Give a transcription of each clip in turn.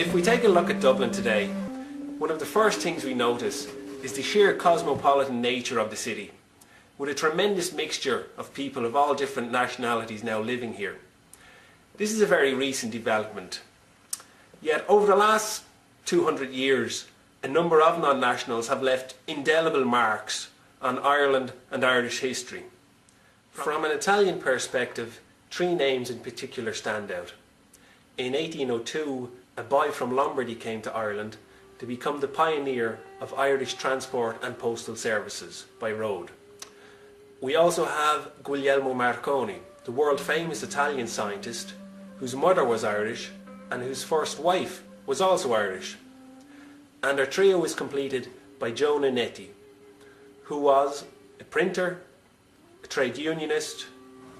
If we take a look at Dublin today, one of the first things we notice is the sheer cosmopolitan nature of the city, with a tremendous mixture of people of all different nationalities now living here. This is a very recent development. Yet over the last 200 years, a number of non-nationals have left indelible marks on Ireland and Irish history. From an Italian perspective, three names in particular stand out. In 1802, a boy from Lombardy came to Ireland to become the pioneer of Irish transport and postal services by road. We also have Guglielmo Marconi, the world-famous Italian scientist whose mother was Irish and whose first wife was also Irish. And our trio is completed by Joe Nannetti, who was a printer, a trade unionist,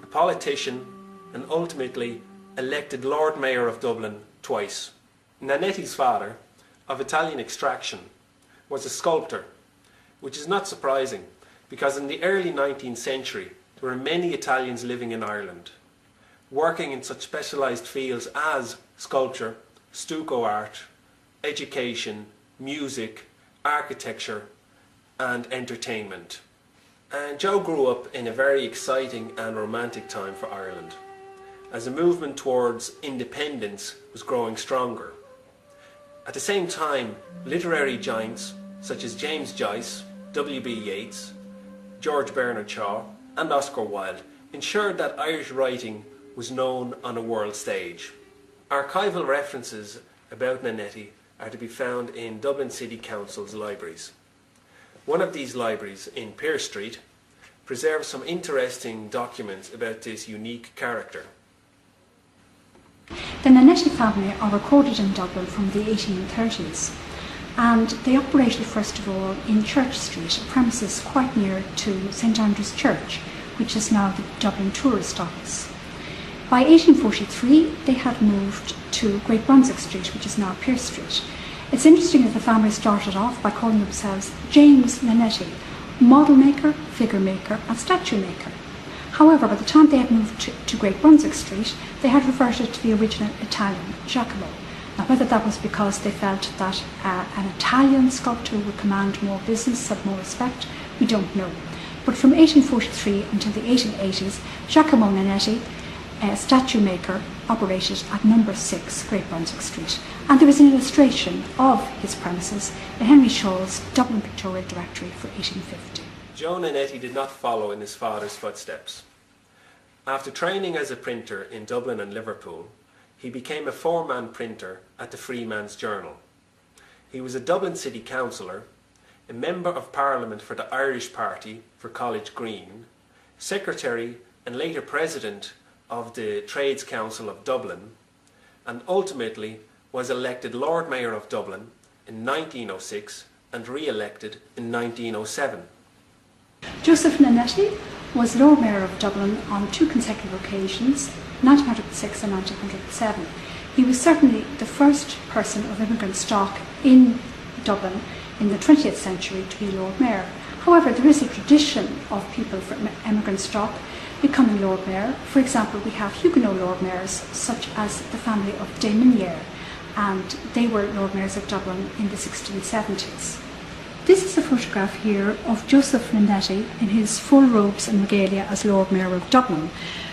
a politician, and ultimately elected Lord Mayor of Dublin twice. Nannetti's father, of Italian extraction, was a sculptor, which is not surprising because in the early 19th century there were many Italians living in Ireland, working in such specialised fields as sculpture, stucco art, education, music, architecture and entertainment. And Joe grew up in a very exciting and romantic time for Ireland, as the movement towards independence was growing stronger. At the same time, literary giants such as James Joyce, W.B. Yeats, George Bernard Shaw and Oscar Wilde ensured that Irish writing was known on a world stage. Archival references about Nannetti are to be found in Dublin City Council's libraries. One of these libraries, in Pearse Street, preserves some interesting documents about this unique character. The Nannetti family are recorded in Dublin from the 1830s, and they operated first of all in Church Street, a premises quite near to St Andrew's Church, which is now the Dublin Tourist Office. By 1843 they had moved to Great Brunswick Street, which is now Pearse Street. It's interesting that the family started off by calling themselves James Nannetti, model maker, figure maker and statue maker. However, by the time they had moved to Great Brunswick Street, they had reverted to the original Italian Giacomo. Now, whether that was because they felt that an Italian sculptor would command more business, have more respect, we don't know. But from 1843 until the 1880s, Giacomo Nannetti, a statue maker, operated at number 6 Great Brunswick Street. And there is an illustration of his premises in Henry Shaw's Dublin Pictorial Directory for 1850. Joe Nannetti did not follow in his father's footsteps. After training as a printer in Dublin and Liverpool, he became a four-man printer at the Freeman's Journal. He was a Dublin City Councillor, a Member of Parliament for the Irish Party for College Green, Secretary and later President of the Trades Council of Dublin, and ultimately was elected Lord Mayor of Dublin in 1906 and re-elected in 1907. Joseph Nannetti was Lord Mayor of Dublin on 2 consecutive occasions, 1906 and 1907. He was certainly the first person of immigrant stock in Dublin in the 20th century to be Lord Mayor. However, there is a tradition of people from immigrant stock becoming Lord Mayor. For example, we have Huguenot Lord Mayors such as the family of de Minière, and they were Lord Mayors of Dublin in the 1670s. This is a photograph here of Joseph Nannetti in his full robes and regalia as Lord Mayor of Dublin.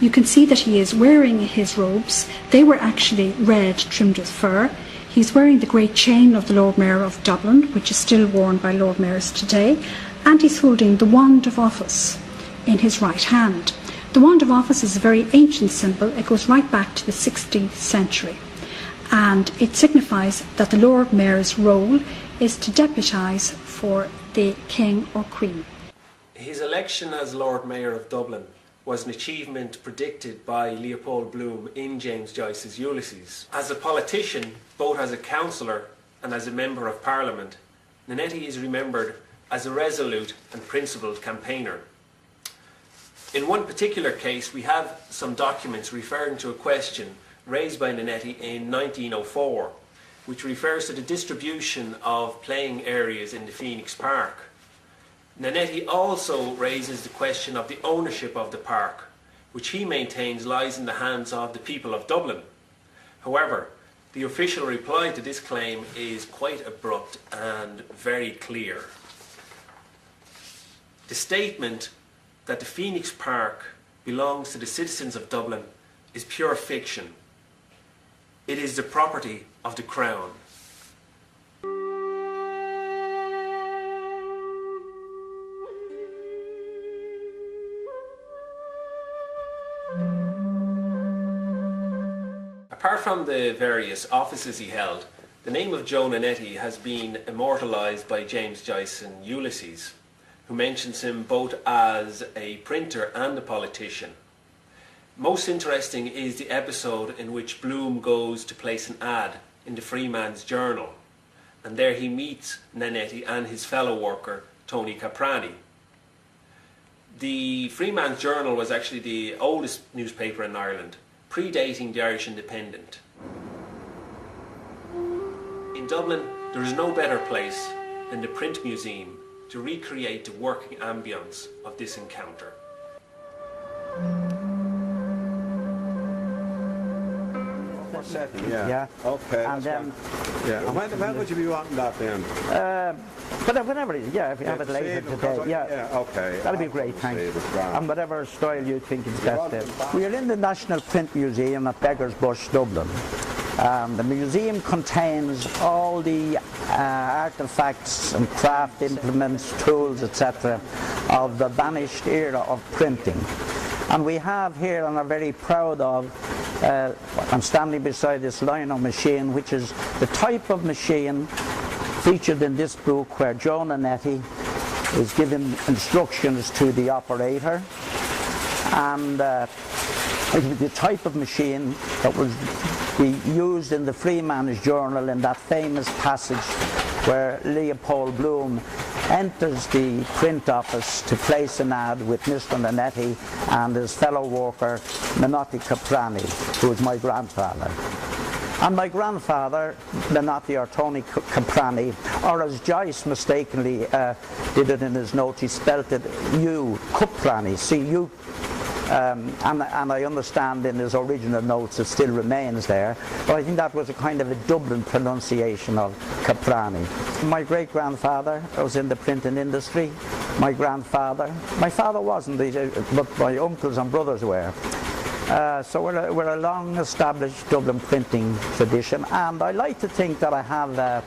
You can see that he is wearing his robes. They were actually red, trimmed with fur. He's wearing the great chain of the Lord Mayor of Dublin, which is still worn by Lord Mayors today, and he's holding the wand of office in his right hand. The wand of office is a very ancient symbol. It goes right back to the 16th century, and it signifies that the Lord Mayor's role is to deputise for the King or Queen. His election as Lord Mayor of Dublin was an achievement predicted by Leopold Bloom in James Joyce's Ulysses. As a politician, both as a councillor and as a Member of Parliament, Nannetti is remembered as a resolute and principled campaigner. In one particular case, we have some documents referring to a question raised by Nannetti in 1904, which refers to the distribution of playing areas in the Phoenix Park. Nannetti also raises the question of the ownership of the park, which he maintains lies in the hands of the people of Dublin. However, The official reply to this claim is quite abrupt and very clear. The statement that the Phoenix Park belongs to the citizens of Dublin is pure fiction. It is the property of the Crown. Apart from the various offices he held, the name of Joe Nannetti has been immortalised by James Joyce in Ulysses, who mentions him both as a printer and a politician. Most interesting is the episode in which Bloom goes to place an ad in the Freeman's Journal, and there he meets Nannetti and his fellow worker Tony Caprani. The Freeman's Journal was actually the oldest newspaper in Ireland, predating the Irish Independent. In Dublin, there is no better place than the Print Museum to recreate the working ambience of this encounter. Yeah. Okay. And then, When would you be wanting that then? whenever, yeah, if you have it later today, yeah. Okay. That'd be great, thanks. And whatever style you think is best there. We are in the National Print Museum at Beggar's Bush, Dublin. The museum contains all the artefacts and craft implements, tools, etc. of the vanished era of printing. And we have here, and are very proud of, I'm standing beside this lino machine, which is the type of machine featured in this book where Joe Nannetti is giving instructions to the operator, and it was the type of machine that was used in the Freeman's Journal in that famous passage where Leopold Bloom enters the print office to place an ad with Mr. Nannetti and his fellow worker Nannetti Caprani, who was my grandfather. And my grandfather, Nannetti or Tony Caprani, or as Joyce mistakenly did it in his notes, he spelt it U, Caprani, C-U. And I understand in his original notes it still remains there, but I think that was a kind of a Dublin pronunciation of Caprani. My great-grandfather was in the printing industry. My father wasn't, but my uncles and brothers were. So we're a long-established Dublin printing tradition, and I like to think that I have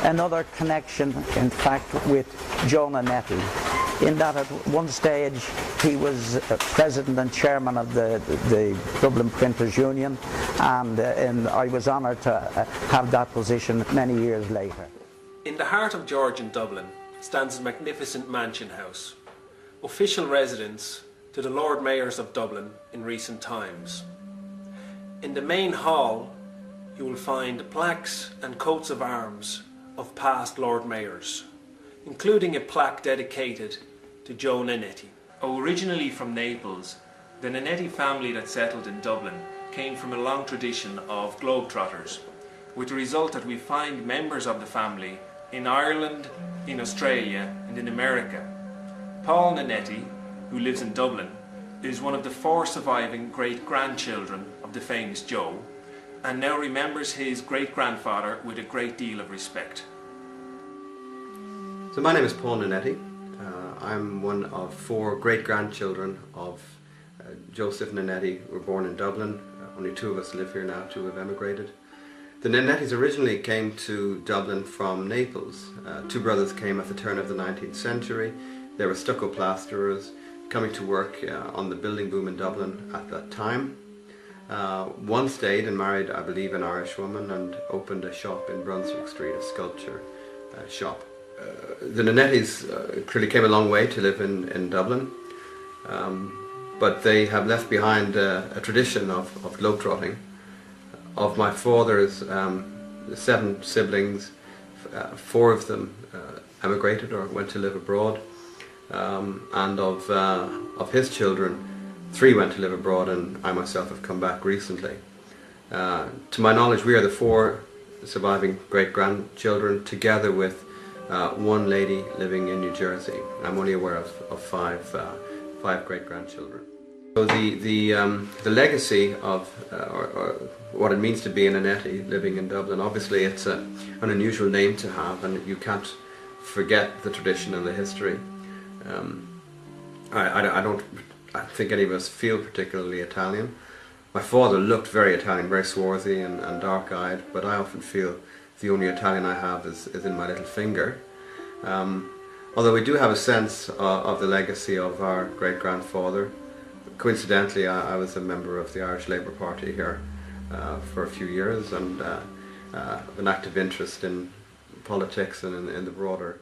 another connection, in fact, with Joe Nannetti, in that at one stage he was president and chairman of the Dublin Printers Union, and I was honoured to have that position many years later. In the heart of Georgian Dublin stands a magnificent mansion house, official residence to the Lord Mayors of Dublin in recent times. In the main hall you will find plaques and coats of arms of past Lord Mayors, including a plaque dedicated to Joe Nannetti. Originally from Naples, the Nannetti family that settled in Dublin came from a long tradition of globetrotters, with the result that we find members of the family in Ireland, in Australia and in America. Paul Nannetti, who lives in Dublin, is one of the 4 surviving great-grandchildren of the famous Joe, and now remembers his great-grandfather with a great deal of respect. So my name is Paul Nannetti. I'm one of 4 great-grandchildren of Joseph Nannetti, who were born in Dublin. Only 2 of us live here now, 2 have emigrated. The Nannettis originally came to Dublin from Naples. 2 brothers came at the turn of the 19th century. They were stucco plasterers, coming to work on the building boom in Dublin at that time. One stayed and married, I believe, an Irish woman and opened a shop in Brunswick Street, a sculpture shop. The Nannettis clearly came a long way to live in Dublin, but they have left behind a tradition of globetrotting. Of my father's 7 siblings, 4 of them emigrated or went to live abroad, and of his children, 3 went to live abroad, and I myself have come back recently. To my knowledge, we are the 4 surviving great-grandchildren, together with 1 lady living in New Jersey. I'm only aware of 5 great-grandchildren. So the legacy of or what it means to be a Nannetti living in Dublin, obviously it's an unusual name to have, and you can't forget the tradition and the history. I don't think any of us feel particularly Italian. My father looked very Italian, very swarthy and dark-eyed, but I often feel the only Italian I have is in my little finger. Although we do have a sense of the legacy of our great-grandfather. Coincidentally, I was a member of the Irish Labour Party here for a few years, and an active interest in politics and in the broader